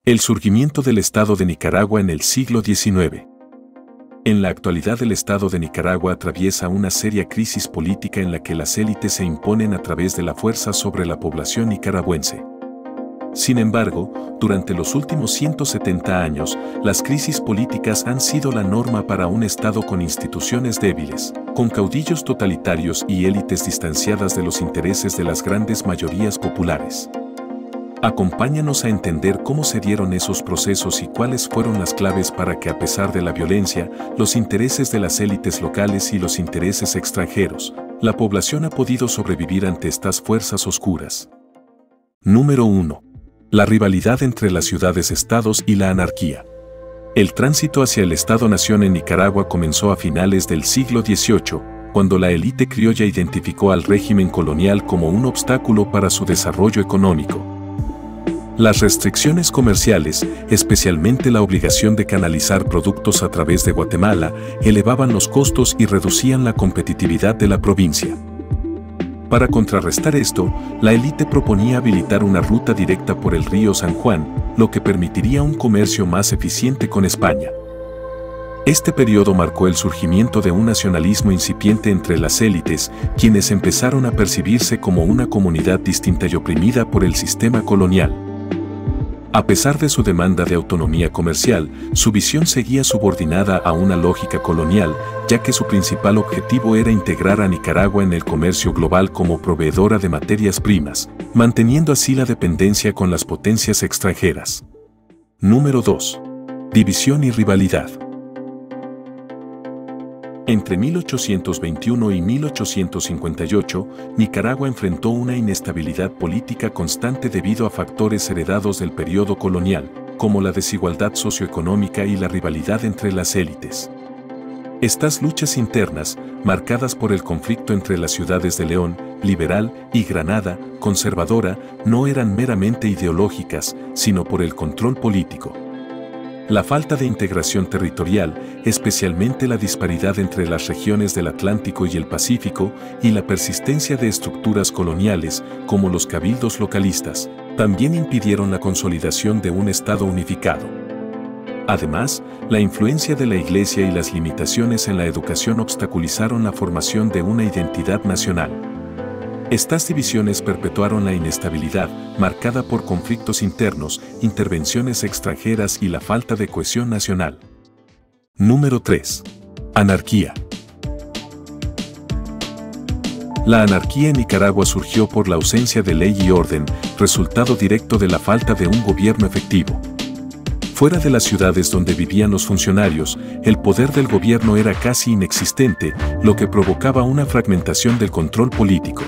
El surgimiento del Estado de Nicaragua en el siglo XIX. En la actualidad el Estado de Nicaragua atraviesa una seria crisis política en la que las élites se imponen a través de la fuerza sobre la población nicaragüense. Sin embargo, durante los últimos 170 años, las crisis políticas han sido la norma para un Estado con instituciones débiles, con caudillos totalitarios y élites distanciadas de los intereses de las grandes mayorías populares. Acompáñanos a entender cómo se dieron esos procesos y cuáles fueron las claves para que, a pesar de la violencia, los intereses de las élites locales y los intereses extranjeros, la población ha podido sobrevivir ante estas fuerzas oscuras. Número 1. La rivalidad entre las ciudades-estados y la anarquía. El tránsito hacia el Estado-nación en Nicaragua comenzó a finales del siglo XVIII, cuando la élite criolla identificó al régimen colonial como un obstáculo para su desarrollo económico. Las restricciones comerciales, especialmente la obligación de canalizar productos a través de Guatemala, elevaban los costos y reducían la competitividad de la provincia. Para contrarrestar esto, la élite proponía habilitar una ruta directa por el río San Juan, lo que permitiría un comercio más eficiente con España. Este periodo marcó el surgimiento de un nacionalismo incipiente entre las élites, quienes empezaron a percibirse como una comunidad distinta y oprimida por el sistema colonial. A pesar de su demanda de autonomía comercial, su visión seguía subordinada a una lógica colonial, ya que su principal objetivo era integrar a Nicaragua en el comercio global como proveedora de materias primas, manteniendo así la dependencia con las potencias extranjeras. Número 2. División y rivalidad. Entre 1821 y 1858, Nicaragua enfrentó una inestabilidad política constante debido a factores heredados del periodo colonial, como la desigualdad socioeconómica y la rivalidad entre las élites. Estas luchas internas, marcadas por el conflicto entre las ciudades de León, liberal, y Granada, conservadora, no eran meramente ideológicas, sino por el control político. La falta de integración territorial, especialmente la disparidad entre las regiones del Atlántico y el Pacífico, y la persistencia de estructuras coloniales, como los cabildos localistas, también impidieron la consolidación de un Estado unificado. Además, la influencia de la Iglesia y las limitaciones en la educación obstaculizaron la formación de una identidad nacional. Estas divisiones perpetuaron la inestabilidad, marcada por conflictos internos, intervenciones extranjeras y la falta de cohesión nacional. Número 3. Anarquía. La anarquía en Nicaragua surgió por la ausencia de ley y orden, resultado directo de la falta de un gobierno efectivo. Fuera de las ciudades donde vivían los funcionarios, el poder del gobierno era casi inexistente, lo que provocaba una fragmentación del control político.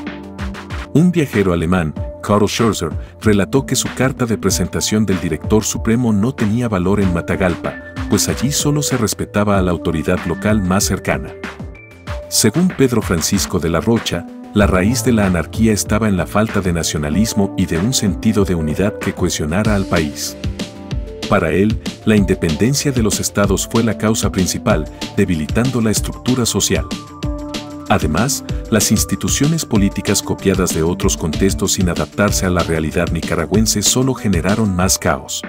Un viajero alemán, Karl Schurzer, relató que su carta de presentación del director supremo no tenía valor en Matagalpa, pues allí solo se respetaba a la autoridad local más cercana. Según Pedro Francisco de la Rocha, la raíz de la anarquía estaba en la falta de nacionalismo y de un sentido de unidad que cohesionara al país. Para él, la independencia de los estados fue la causa principal, debilitando la estructura social. Además, las instituciones políticas copiadas de otros contextos sin adaptarse a la realidad nicaragüense solo generaron más caos.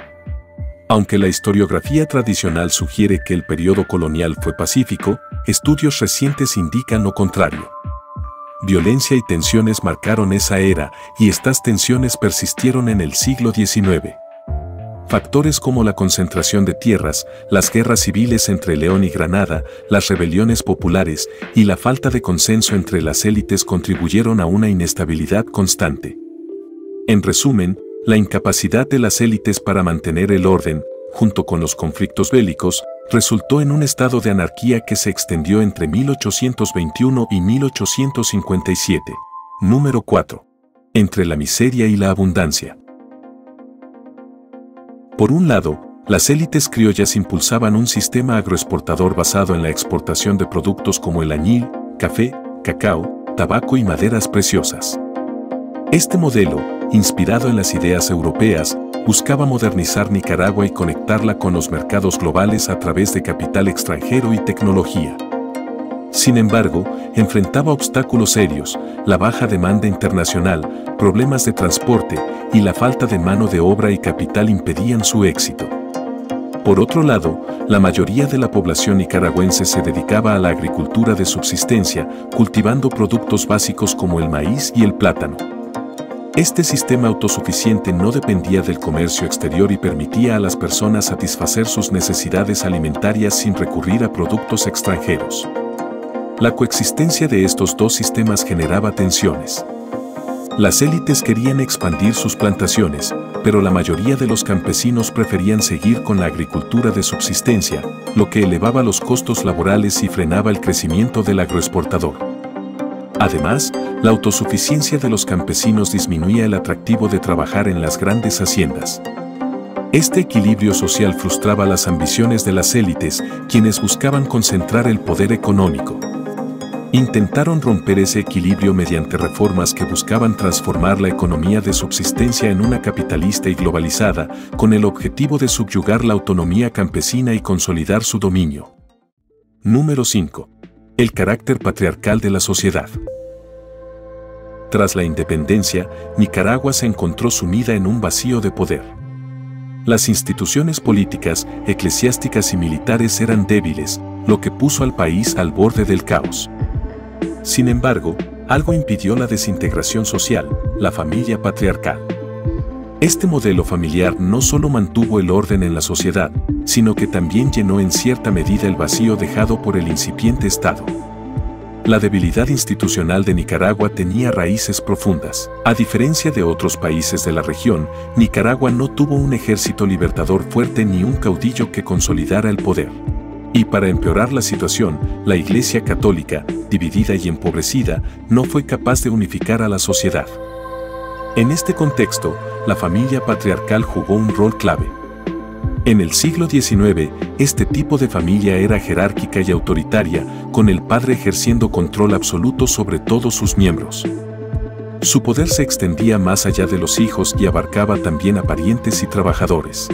Aunque la historiografía tradicional sugiere que el periodo colonial fue pacífico, estudios recientes indican lo contrario. Violencia y tensiones marcaron esa era, y estas tensiones persistieron en el siglo XIX. Factores como la concentración de tierras, las guerras civiles entre León y Granada, las rebeliones populares y la falta de consenso entre las élites contribuyeron a una inestabilidad constante. En resumen, la incapacidad de las élites para mantener el orden, junto con los conflictos bélicos, resultó en un estado de anarquía que se extendió entre 1821 y 1857. Número 4. Entre la miseria y la abundancia. Por un lado, las élites criollas impulsaban un sistema agroexportador basado en la exportación de productos como el añil, café, cacao, tabaco y maderas preciosas. Este modelo, inspirado en las ideas europeas, buscaba modernizar Nicaragua y conectarla con los mercados globales a través de capital extranjero y tecnología. Sin embargo, enfrentaba obstáculos serios, la baja demanda internacional, problemas de transporte y la falta de mano de obra y capital impedían su éxito. Por otro lado, la mayoría de la población nicaragüense se dedicaba a la agricultura de subsistencia, cultivando productos básicos como el maíz y el plátano. Este sistema autosuficiente no dependía del comercio exterior y permitía a las personas satisfacer sus necesidades alimentarias sin recurrir a productos extranjeros. La coexistencia de estos dos sistemas generaba tensiones. Las élites querían expandir sus plantaciones, pero la mayoría de los campesinos preferían seguir con la agricultura de subsistencia, lo que elevaba los costos laborales y frenaba el crecimiento del agroexportador. Además, la autosuficiencia de los campesinos disminuía el atractivo de trabajar en las grandes haciendas. Este equilibrio social frustraba las ambiciones de las élites, quienes buscaban concentrar el poder económico. Intentaron romper ese equilibrio mediante reformas que buscaban transformar la economía de subsistencia en una capitalista y globalizada, con el objetivo de subyugar la autonomía campesina y consolidar su dominio. Número 5. El carácter patriarcal de la sociedad. Tras la independencia, Nicaragua se encontró sumida en un vacío de poder. Las instituciones políticas, eclesiásticas y militares eran débiles, lo que puso al país al borde del caos. Sin embargo, algo impidió la desintegración social: la familia patriarcal. Este modelo familiar no solo mantuvo el orden en la sociedad, sino que también llenó en cierta medida el vacío dejado por el incipiente Estado. La debilidad institucional de Nicaragua tenía raíces profundas. A diferencia de otros países de la región, Nicaragua no tuvo un ejército libertador fuerte ni un caudillo que consolidara el poder. Y para empeorar la situación, la Iglesia Católica, dividida y empobrecida, no fue capaz de unificar a la sociedad. En este contexto, la familia patriarcal jugó un rol clave. En el siglo XIX, este tipo de familia era jerárquica y autoritaria, con el padre ejerciendo control absoluto sobre todos sus miembros. Su poder se extendía más allá de los hijos y abarcaba también a parientes y trabajadores.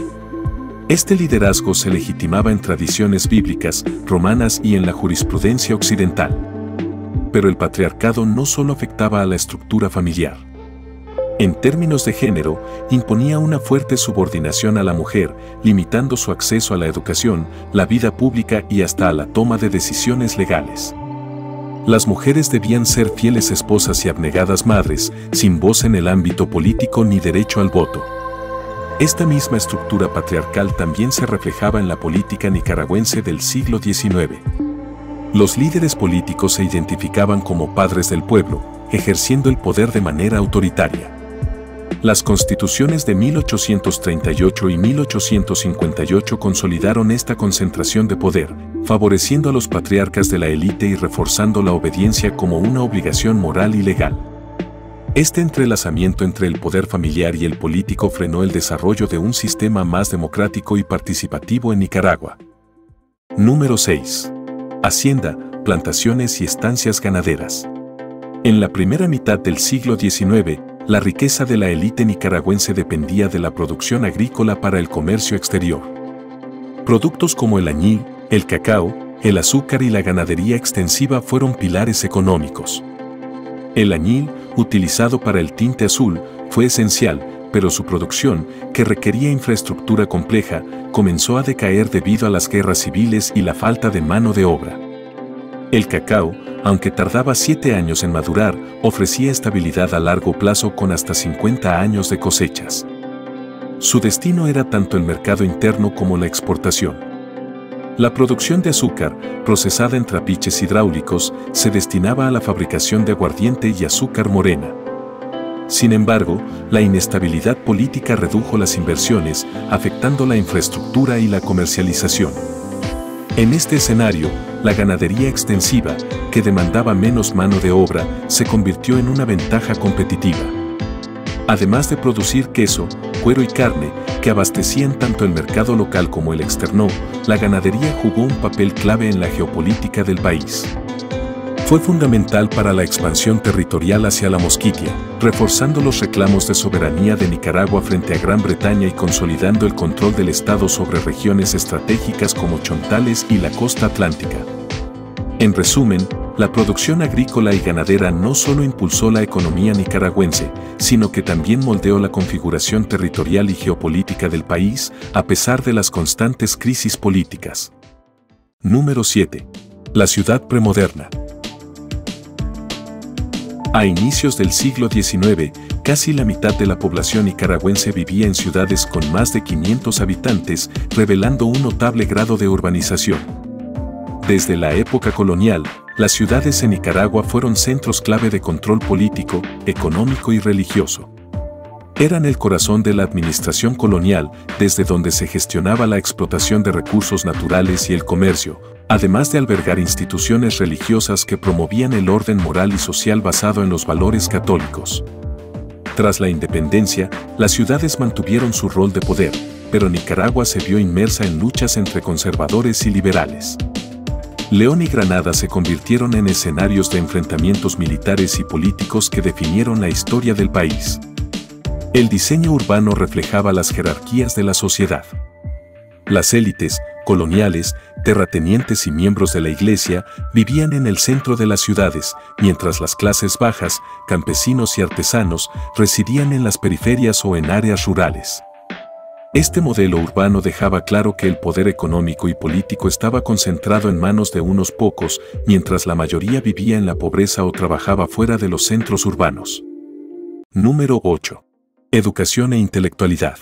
Este liderazgo se legitimaba en tradiciones bíblicas, romanas y en la jurisprudencia occidental. Pero el patriarcado no solo afectaba a la estructura familiar. En términos de género, imponía una fuerte subordinación a la mujer, limitando su acceso a la educación, la vida pública y hasta a la toma de decisiones legales. Las mujeres debían ser fieles esposas y abnegadas madres, sin voz en el ámbito político ni derecho al voto. Esta misma estructura patriarcal también se reflejaba en la política nicaragüense del siglo XIX. Los líderes políticos se identificaban como padres del pueblo, ejerciendo el poder de manera autoritaria. Las constituciones de 1838 y 1858 consolidaron esta concentración de poder, favoreciendo a los patriarcas de la élite y reforzando la obediencia como una obligación moral y legal. Este entrelazamiento entre el poder familiar y el político frenó el desarrollo de un sistema más democrático y participativo en Nicaragua. Número 6. Hacienda, plantaciones y estancias ganaderas. En la primera mitad del siglo XIX, la riqueza de la élite nicaragüense dependía de la producción agrícola para el comercio exterior. Productos como el añil, el cacao, el azúcar y la ganadería extensiva fueron pilares económicos. El añil, utilizado para el tinte azul, fue esencial, pero su producción, que requería infraestructura compleja, comenzó a decaer debido a las guerras civiles y la falta de mano de obra. El cacao, aunque tardaba 7 años en madurar, ofrecía estabilidad a largo plazo con hasta 50 años de cosechas. Su destino era tanto el mercado interno como la exportación. La producción de azúcar, procesada en trapiches hidráulicos, se destinaba a la fabricación de aguardiente y azúcar morena. Sin embargo, la inestabilidad política redujo las inversiones, afectando la infraestructura y la comercialización. En este escenario, la ganadería extensiva, que demandaba menos mano de obra, se convirtió en una ventaja competitiva. Además de producir queso, cuero y carne, que abastecían tanto el mercado local como el externo, la ganadería jugó un papel clave en la geopolítica del país. Fue fundamental para la expansión territorial hacia la Mosquitia, reforzando los reclamos de soberanía de Nicaragua frente a Gran Bretaña y consolidando el control del Estado sobre regiones estratégicas como Chontales y la costa atlántica. En resumen, La producción agrícola y ganadera no solo impulsó la economía nicaragüense, sino que también moldeó la configuración territorial y geopolítica del país, a pesar de las constantes crisis políticas. Número 7. La ciudad premoderna. A inicios del siglo XIX, casi la mitad de la población nicaragüense vivía en ciudades con más de 500 habitantes, revelando un notable grado de urbanización. Desde la época colonial, las ciudades en Nicaragua fueron centros clave de control político, económico y religioso. Eran el corazón de la administración colonial, desde donde se gestionaba la explotación de recursos naturales y el comercio, además de albergar instituciones religiosas que promovían el orden moral y social basado en los valores católicos. Tras la independencia, las ciudades mantuvieron su rol de poder, pero Nicaragua se vio inmersa en luchas entre conservadores y liberales. León y Granada se convirtieron en escenarios de enfrentamientos militares y políticos que definieron la historia del país. El diseño urbano reflejaba las jerarquías de la sociedad. Las élites, coloniales, terratenientes y miembros de la iglesia vivían en el centro de las ciudades, mientras las clases bajas, campesinos y artesanos, residían en las periferias o en áreas rurales. Este modelo urbano dejaba claro que el poder económico y político estaba concentrado en manos de unos pocos, mientras la mayoría vivía en la pobreza o trabajaba fuera de los centros urbanos. Número 8. Educación e intelectualidad.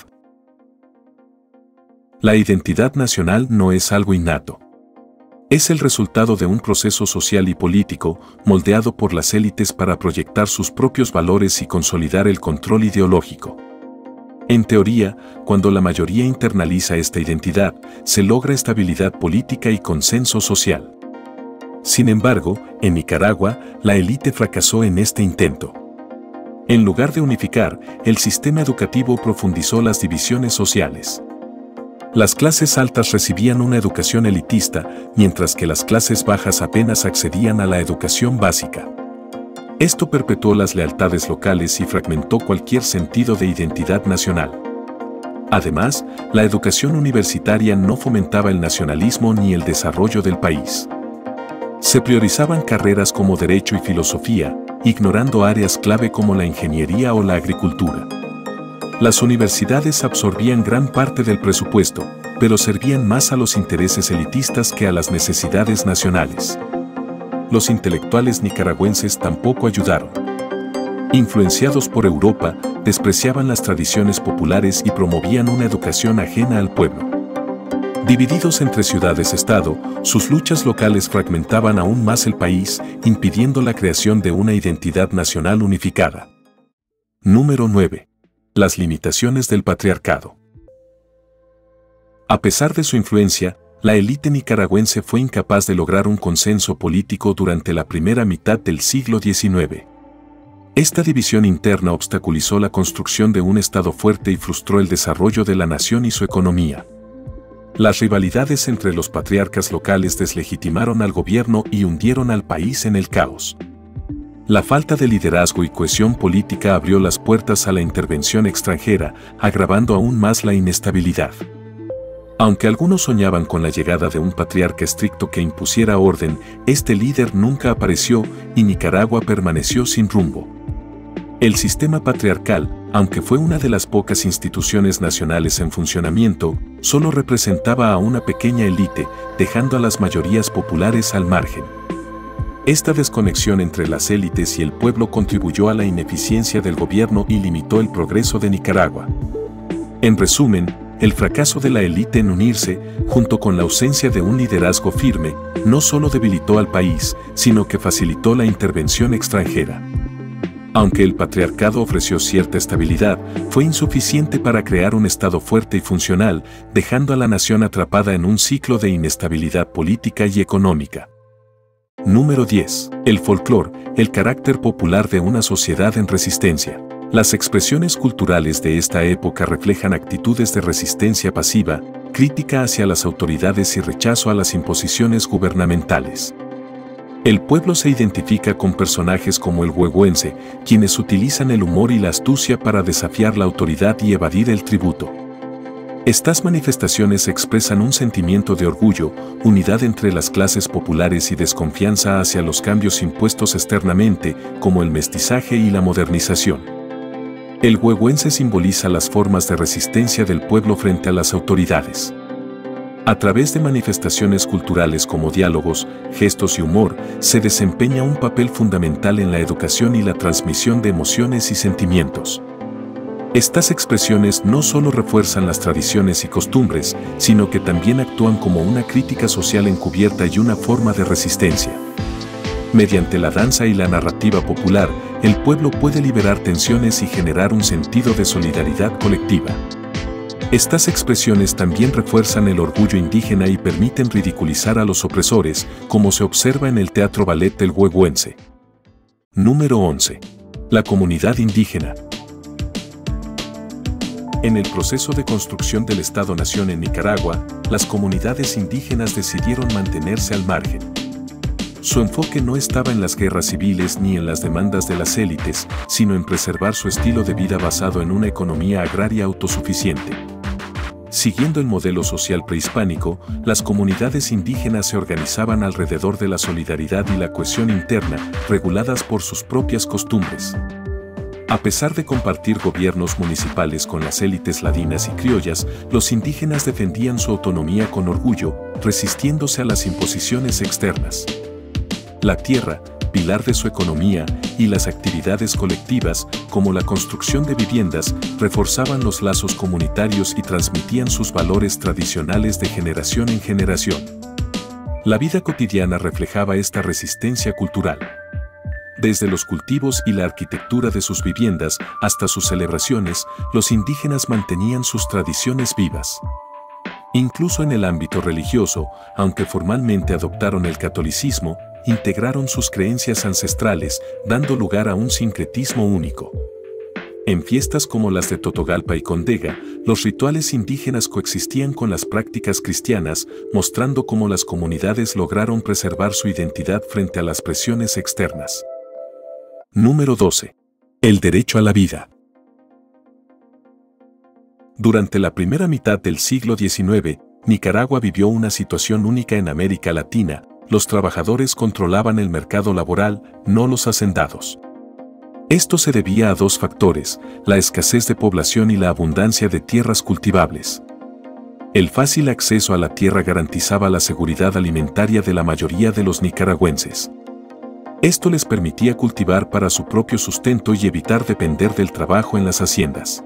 La identidad nacional no es algo innato. Es el resultado de un proceso social y político, moldeado por las élites para proyectar sus propios valores y consolidar el control ideológico. En teoría, cuando la mayoría internaliza esta identidad, se logra estabilidad política y consenso social. Sin embargo, en Nicaragua, la élite fracasó en este intento. En lugar de unificar, el sistema educativo profundizó las divisiones sociales. Las clases altas recibían una educación elitista, mientras que las clases bajas apenas accedían a la educación básica. Esto perpetuó las lealtades locales y fragmentó cualquier sentido de identidad nacional. Además, la educación universitaria no fomentaba el nacionalismo ni el desarrollo del país. Se priorizaban carreras como Derecho y Filosofía, ignorando áreas clave como la ingeniería o la agricultura. Las universidades absorbían gran parte del presupuesto, pero servían más a los intereses elitistas que a las necesidades nacionales. Los intelectuales nicaragüenses tampoco ayudaron. Influenciados por Europa, despreciaban las tradiciones populares y promovían una educación ajena al pueblo. Divididos entre ciudades-estado, sus luchas locales fragmentaban aún más el país, impidiendo la creación de una identidad nacional unificada. Número 9. Las limitaciones del patriarcado. A pesar de su influencia, la élite nicaragüense fue incapaz de lograr un consenso político durante la primera mitad del siglo XIX. Esta división interna obstaculizó la construcción de un Estado fuerte y frustró el desarrollo de la nación y su economía. Las rivalidades entre los patriarcas locales deslegitimaron al gobierno y hundieron al país en el caos. La falta de liderazgo y cohesión política abrió las puertas a la intervención extranjera, agravando aún más la inestabilidad. Aunque algunos soñaban con la llegada de un patriarca estricto que impusiera orden, este líder nunca apareció y Nicaragua permaneció sin rumbo. El sistema patriarcal, aunque fue una de las pocas instituciones nacionales en funcionamiento, solo representaba a una pequeña élite, dejando a las mayorías populares al margen. Esta desconexión entre las élites y el pueblo contribuyó a la ineficiencia del gobierno y limitó el progreso de Nicaragua. En resumen, el fracaso de la élite en unirse, junto con la ausencia de un liderazgo firme, no solo debilitó al país, sino que facilitó la intervención extranjera. Aunque el patriarcado ofreció cierta estabilidad, fue insuficiente para crear un Estado fuerte y funcional, dejando a la nación atrapada en un ciclo de inestabilidad política y económica. Número 10. El folclore, el carácter popular de una sociedad en resistencia. Las expresiones culturales de esta época reflejan actitudes de resistencia pasiva, crítica hacia las autoridades y rechazo a las imposiciones gubernamentales. El pueblo se identifica con personajes como el huehuense, quienes utilizan el humor y la astucia para desafiar la autoridad y evadir el tributo. Estas manifestaciones expresan un sentimiento de orgullo, unidad entre las clases populares y desconfianza hacia los cambios impuestos externamente, como el mestizaje y la modernización. El huehuense simboliza las formas de resistencia del pueblo frente a las autoridades. A través de manifestaciones culturales como diálogos, gestos y humor, se desempeña un papel fundamental en la educación y la transmisión de emociones y sentimientos. Estas expresiones no solo refuerzan las tradiciones y costumbres, sino que también actúan como una crítica social encubierta y una forma de resistencia. Mediante la danza y la narrativa popular, el pueblo puede liberar tensiones y generar un sentido de solidaridad colectiva. Estas expresiones también refuerzan el orgullo indígena y permiten ridiculizar a los opresores, como se observa en el teatro ballet del huehuense. Número 11. La comunidad indígena. En el proceso de construcción del Estado-Nación en Nicaragua, las comunidades indígenas decidieron mantenerse al margen. Su enfoque no estaba en las guerras civiles ni en las demandas de las élites, sino en preservar su estilo de vida basado en una economía agraria autosuficiente. Siguiendo el modelo social prehispánico, las comunidades indígenas se organizaban alrededor de la solidaridad y la cohesión interna, reguladas por sus propias costumbres. A pesar de compartir gobiernos municipales con las élites ladinas y criollas, los indígenas defendían su autonomía con orgullo, resistiéndose a las imposiciones externas. La tierra, pilar de su economía, y las actividades colectivas, como la construcción de viviendas, reforzaban los lazos comunitarios y transmitían sus valores tradicionales de generación en generación. La vida cotidiana reflejaba esta resistencia cultural. Desde los cultivos y la arquitectura de sus viviendas hasta sus celebraciones, los indígenas mantenían sus tradiciones vivas. Incluso en el ámbito religioso, aunque formalmente adoptaron el catolicismo, integraron sus creencias ancestrales, dando lugar a un sincretismo único. En fiestas como las de Totogalpa y Condega, los rituales indígenas coexistían con las prácticas cristianas, mostrando cómo las comunidades lograron preservar su identidad frente a las presiones externas. Número 12. El derecho a la vida. Durante la primera mitad del siglo XIX, Nicaragua vivió una situación única en América Latina. Los trabajadores controlaban el mercado laboral, no los hacendados. Esto se debía a dos factores: la escasez de población y la abundancia de tierras cultivables. El fácil acceso a la tierra garantizaba la seguridad alimentaria de la mayoría de los nicaragüenses. Esto les permitía cultivar para su propio sustento y evitar depender del trabajo en las haciendas.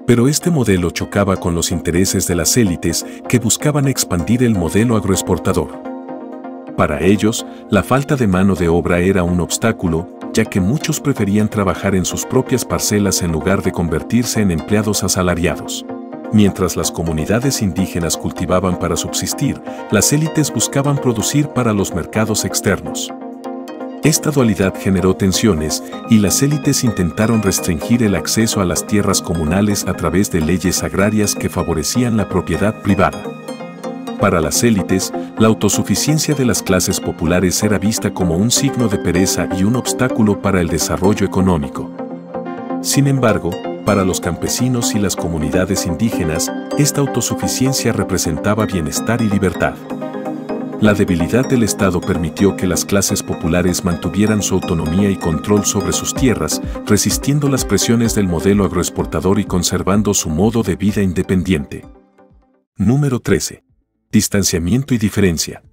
Pero este modelo chocaba con los intereses de las élites que buscaban expandir el modelo agroexportador. Para ellos, la falta de mano de obra era un obstáculo, ya que muchos preferían trabajar en sus propias parcelas en lugar de convertirse en empleados asalariados. Mientras las comunidades indígenas cultivaban para subsistir, las élites buscaban producir para los mercados externos. Esta dualidad generó tensiones y las élites intentaron restringir el acceso a las tierras comunales a través de leyes agrarias que favorecían la propiedad privada. Para las élites, la autosuficiencia de las clases populares era vista como un signo de pereza y un obstáculo para el desarrollo económico. Sin embargo, para los campesinos y las comunidades indígenas, esta autosuficiencia representaba bienestar y libertad. La debilidad del Estado permitió que las clases populares mantuvieran su autonomía y control sobre sus tierras, resistiendo las presiones del modelo agroexportador y conservando su modo de vida independiente. Número 13. Distanciamiento y diferencia.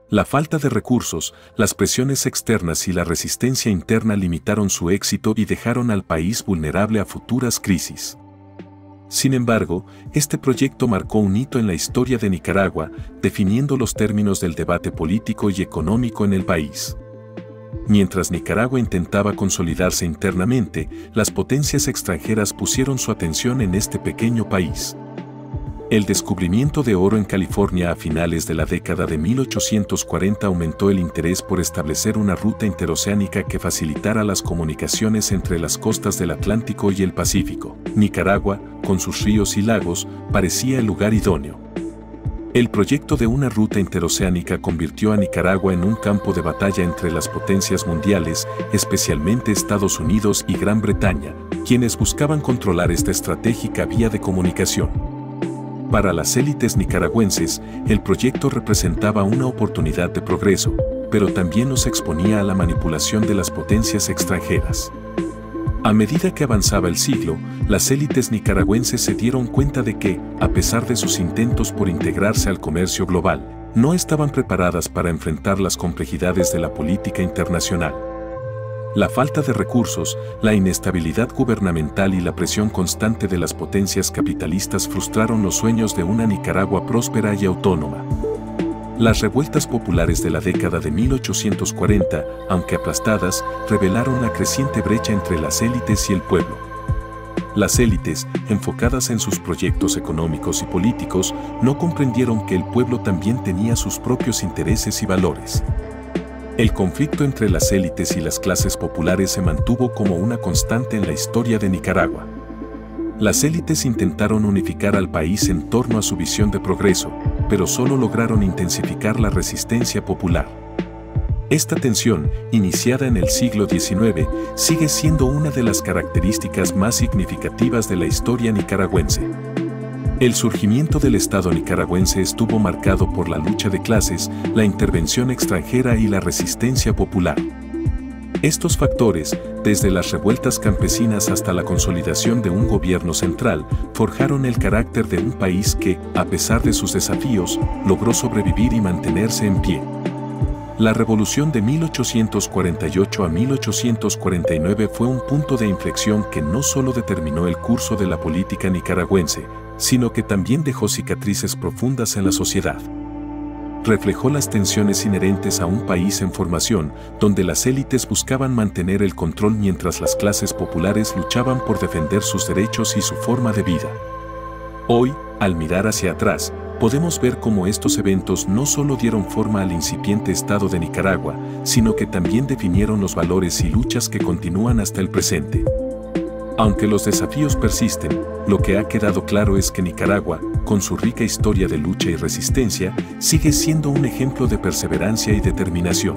La falta de recursos, las presiones externas y la resistencia interna limitaron su éxito y dejaron al país vulnerable a futuras crisis. Sin embargo, este proyecto marcó un hito en la historia de Nicaragua, definiendo los términos del debate político y económico en el país. Mientras Nicaragua intentaba consolidarse internamente, las potencias extranjeras pusieron su atención en este pequeño país. El descubrimiento de oro en California a finales de la década de 1840 aumentó el interés por establecer una ruta interoceánica que facilitara las comunicaciones entre las costas del Atlántico y el Pacífico. Nicaragua, con sus ríos y lagos, parecía el lugar idóneo. El proyecto de una ruta interoceánica convirtió a Nicaragua en un campo de batalla entre las potencias mundiales, especialmente Estados Unidos y Gran Bretaña, quienes buscaban controlar esta estratégica vía de comunicación. Para las élites nicaragüenses, el proyecto representaba una oportunidad de progreso, pero también nos exponía a la manipulación de las potencias extranjeras. A medida que avanzaba el siglo, las élites nicaragüenses se dieron cuenta de que, a pesar de sus intentos por integrarse al comercio global, no estaban preparadas para enfrentar las complejidades de la política internacional. La falta de recursos, la inestabilidad gubernamental y la presión constante de las potencias capitalistas frustraron los sueños de una Nicaragua próspera y autónoma. Las revueltas populares de la década de 1840, aunque aplastadas, revelaron la creciente brecha entre las élites y el pueblo. Las élites, enfocadas en sus proyectos económicos y políticos, no comprendieron que el pueblo también tenía sus propios intereses y valores. El conflicto entre las élites y las clases populares se mantuvo como una constante en la historia de Nicaragua. Las élites intentaron unificar al país en torno a su visión de progreso, pero solo lograron intensificar la resistencia popular. Esta tensión, iniciada en el siglo XIX, sigue siendo una de las características más significativas de la historia nicaragüense. El surgimiento del Estado nicaragüense estuvo marcado por la lucha de clases, la intervención extranjera y la resistencia popular. Estos factores, desde las revueltas campesinas hasta la consolidación de un gobierno central, forjaron el carácter de un país que, a pesar de sus desafíos, logró sobrevivir y mantenerse en pie. La revolución de 1848 a 1849 fue un punto de inflexión que no solo determinó el curso de la política nicaragüense, sino que también dejó cicatrices profundas en la sociedad. Reflejó las tensiones inherentes a un país en formación, donde las élites buscaban mantener el control mientras las clases populares luchaban por defender sus derechos y su forma de vida. Hoy, al mirar hacia atrás, podemos ver cómo estos eventos no solo dieron forma al incipiente Estado de Nicaragua, sino que también definieron los valores y luchas que continúan hasta el presente. Aunque los desafíos persisten, lo que ha quedado claro es que Nicaragua, con su rica historia de lucha y resistencia, sigue siendo un ejemplo de perseverancia y determinación.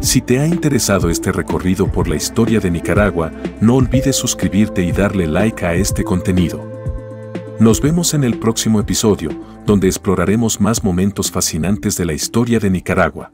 Si te ha interesado este recorrido por la historia de Nicaragua, no olvides suscribirte y darle like a este contenido. Nos vemos en el próximo episodio, donde exploraremos más momentos fascinantes de la historia de Nicaragua.